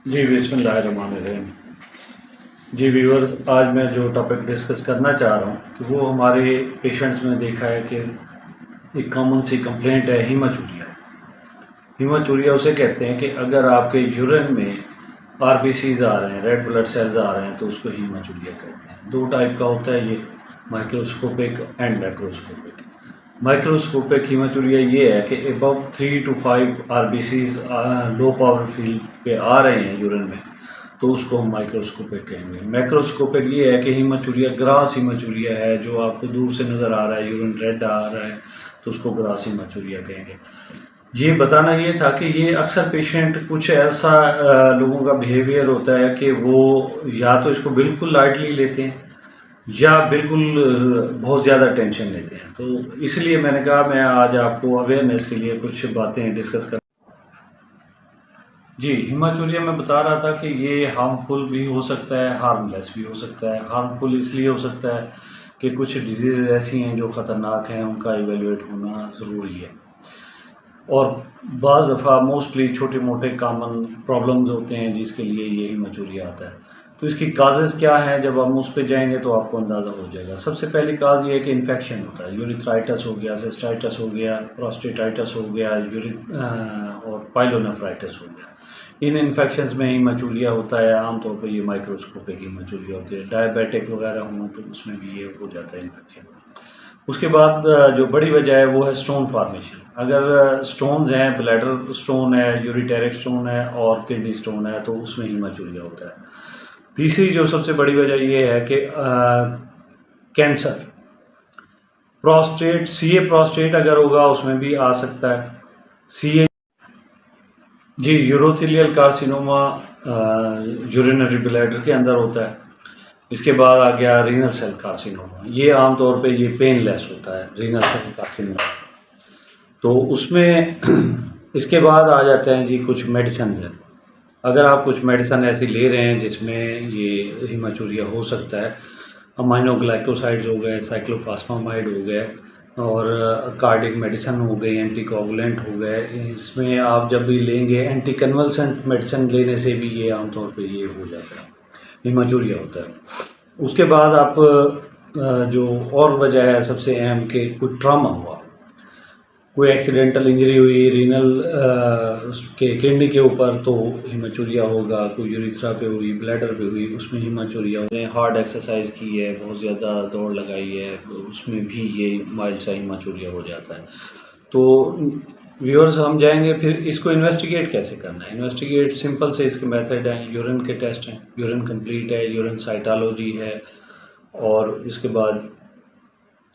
जी बिस्मिल्लाहिर्रहमानिर्रहीम। जी व्यूअर्स, आज मैं जो टॉपिक डिस्कस करना चाह रहा हूँ वो हमारे पेशेंट्स में देखा है कि एक कॉमन सी कंप्लेंट है हीमाचूरिया। हीमाचूरिया उसे कहते हैं कि अगर आपके यूरिन में आरबीसीज आ रहे हैं, रेड ब्लड सेल्स आ रहे हैं, तो उसको हीमाचूरिया कहते हैं। दो टाइप का होता है ये, माइक्रोस्कोपिक एंड मैक्रोस्कोपिक। माइक्रोस्कोपिक हीमाचूरिया ये है कि above 3 to 5 RBCs low power field पे आ रहे हैं यूरिन में, तो उसको हम माइक्रोस्कोपिक कहेंगे। मैक्रोस्कोपिक ये है कि हीमाचूरिया ग्रास हीमाचूरिया है, जो आपको दूर से नज़र आ रहा है, यूरिन रेड आ रहा है, तो उसको ग्रास हीमाचूरिया कहेंगे। ये बताना ये था कि ये अक्सर पेशेंट कुछ ऐसा लोगों का बिहेवियर होता है कि वो या तो इसको बिल्कुल लाइटली लेते हैं या बिल्कुल बहुत ज़्यादा टेंशन लेते हैं। तो इसलिए मैंने कहा मैं आज आपको अवेयरनेस के लिए कुछ बातें डिस्कस कर। जी, हीमाचूरिया मैं बता रहा था कि ये हार्मफुल भी हो सकता है, हार्मलेस भी हो सकता है। हार्मफुल इसलिए हो सकता है कि कुछ डिजीज़ ऐसी हैं जो ख़तरनाक हैं, उनका इवैल्यूएट होना ज़रूरी है। और बाज़ दफ़ा मोस्टली छोटे मोटे कॉमन प्रॉब्लम्स होते हैं जिसके लिए ये हीमाचूरिया आता है। तो इसकी काजेज़ क्या हैं, जब हम उस पे जाएंगे तो आपको अंदाज़ा हो जाएगा। सबसे पहली काज ये है कि इन्फेक्शन होता है। यूरिथ्राइटिस हो गया, सिस्टाइटिस हो गया, प्रोस्टेटाइटिस हो गया, और पाइलोनेफ्राइटिस हो गया। इन इन्फेक्शंस में हीमाचूरिया होता है। आमतौर पर ये माइक्रोस्कोपिक हीमाचूरिया होती है। डायबिटिक वगैरह हों तो उसमें भी ये हो जाता है इन्फेक्शन। उसके बाद जो बड़ी वजह है वो है स्टोन फॉर्मेशन। अगर स्टोन्स हैं, ब्लैडर स्टोन है, यूरिटेरिक स्टोन है और किडनी स्टोन है, तो उसमें हीमाचूरिया होता है। तीसरी जो सबसे बड़ी वजह ये है कि कैंसर, प्रोस्टेट, सीए प्रोस्टेट अगर होगा उसमें भी आ सकता है। सीए जी, यूरोथेलियल कार्सिनोमा यूरिनरी ब्लैडर के अंदर होता है। इसके बाद आ गया रीनल सेल कार्सिनोमा। ये आमतौर पे ये पेनलेस होता है, रीनल सेल कार्सिनोमा। तो उसमें इसके बाद आ जाते हैं जी कुछ मेडिसिन हैं। अगर आप कुछ मेडिसिन ऐसी ले रहे हैं जिसमें ये हीमाचूरिया हो सकता है, अमाइनोग्लाइकोसाइड्स हो गए, साइक्लोफॉस्फामाइड हो गए और कार्डिक मेडिसिन हो गई, एंटीकोगुलेंट हो गए। इसमें आप जब भी लेंगे, एंटी कन्वल्सेंट मेडिसिन लेने से भी ये आमतौर पे ये हो जाता है, हीमाचूरिया होता है। उसके बाद आप जो और वजह है सबसे अहम कि कोई ट्रॉमा हुआ, कोई एक्सीडेंटल इंजरी हुई रीनल उसके किडनी के ऊपर, तो हीमाचूरिया होगा। कोई यूरिथ्रा पे हुई, ब्लैडर पे हुई, उसमें हीमाचूरिया होगा। हार्ड एक्सरसाइज की है, बहुत ज़्यादा दौड़ लगाई है, तो उसमें भी ये माइल्ड सा हीमाचूरिया हो जाता है। तो व्यूअर्स, हम जाएंगे फिर इसको इन्वेस्टिगेट कैसे करना है। इन्वेस्टिगेट सिंपल से इसके मेथड हैं, यूरिन के टेस्ट हैं, यूरिन कंप्लीट है, यूरिन साइटोलॉजी है, और इसके बाद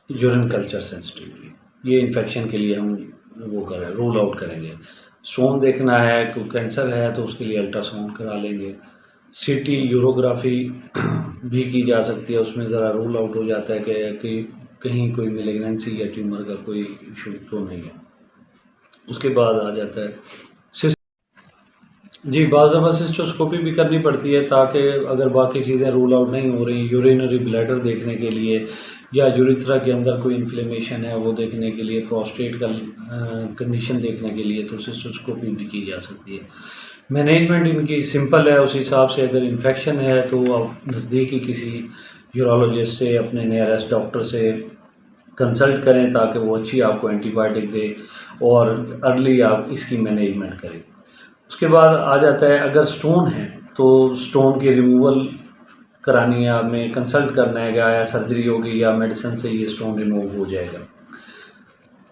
यूरिन कल्चर सेंसिटिविटी। ये इन्फेक्शन के लिए हम वो करें, रूल आउट करेंगे। स्टोन देखना है, कोई कैंसर है तो उसके लिए अल्ट्रासाउंड करा लेंगे। सीटी यूरोग्राफी भी की जा सकती है, उसमें ज़रा रूल आउट हो जाता है कि कहीं कोई मेलिग्नेंसी या ट्यूमर का कोई इशू तो नहीं है। उसके बाद आ जाता है जी, बाज़ दफ़ा सिस्टोस्कोपी भी करनी पड़ती है, ताकि अगर बाकी चीज़ें रूल आउट नहीं हो रही, यूरिनरी ब्लैडर देखने के लिए या यूरिथ्रा के अंदर कोई इन्फ्लेमेशन है वो देखने के लिए, प्रोस्टेट का कंडीशन देखने के लिए, तो सिस्टोस्कोपी भी की जा सकती है। मैनेजमेंट इनकी सिंपल है, उस हिसाब से अगर इन्फेक्शन है तो आप नज़दीकी किसी यूरोलॉजिस्ट से, अपने नियरेस्ट डॉक्टर से कंसल्ट करें, ताकि वो अच्छी आपको एंटीबायोटिक दे और अर्ली आप इसकी मैनेजमेंट करें। उसके बाद आ जाता है, अगर स्टोन है तो स्टोन की रिमूवल करानी है, आपने कंसल्ट करना है कि आया सर्जरी होगी या मेडिसिन से ये स्टोन रिमूव हो जाएगा।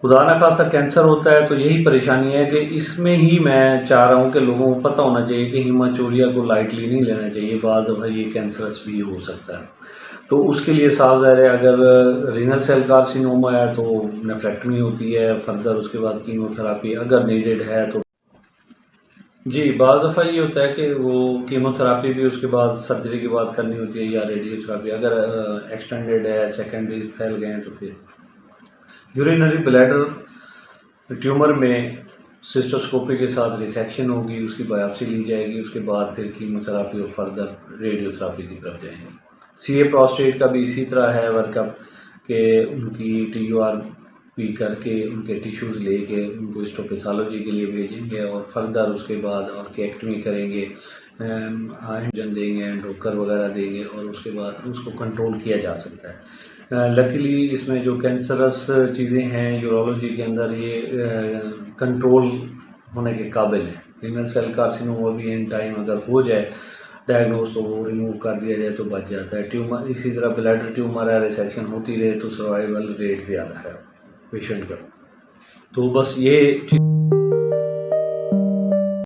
खुदा न खास्ता कैंसर होता है तो यही परेशानी है कि इसमें ही मैं चाह रहा हूँ कि लोगों को पता होना चाहिए कि हीमाचूरिया को लाइटली नहीं लेना चाहिए, बाज़ दफ़ा ये कैंसरस भी हो सकता है। तो उसके लिए साफ ज़ाहिर है, अगर रीनल सेल कार्सिनोमा है तो नेफ्रेक्टमी होती है, फर्दर उसके बाद कीमोथेरापी अगर नीडेड है तो। जी, बाज़ दफ़ा ये होता है कि वो कीमोथेरापी भी उसके बाद सर्जरी के बाद करनी होती है, या रेडियोथेरापी अगर एक्सटेंडेड है, सेकेंडरी फैल गए हैं तो फिर यूरिनरी ब्लैडर ट्यूमर में सिस्टोस्कोपी के साथ रिसेक्शन होगी, उसकी बायोप्सी ली जाएगी, उसके बाद फिर कीमोथेरापी और फर्दर रेडियोथेरापी की तरफ जाएंगे। सीए प्रोस्टेट का भी इसी तरह है वर्कअप, कि उनकी TUR भी करके उनके टिश्यूज़ लेके उनको हिस्टोपैथोलॉजी के लिए भेजेंगे और फर्दर उसके बाद ऑर्किएक्टमी करेंगे, इंजेक्शन देंगे, एंडोकर वगैरह देंगे और उसके बाद उसको कंट्रोल किया जा सकता है। लकीली इसमें जो कैंसरस चीज़ें हैं यूरोलॉजी के अंदर ये कंट्रोल होने के काबिल है। रीनल सेल कार्सिनोमा भी इन टाइम अगर हो जाए डायग्नोज तो वो रिमूव कर दिया जाए तो बच जाता है। ट्यूमर इसी तरह ब्लैडर ट्यूमर है, रिसेक्शन होती रहे तो सर्वाइवल रेट ज़्यादा है पेशेंट का। तो बस ये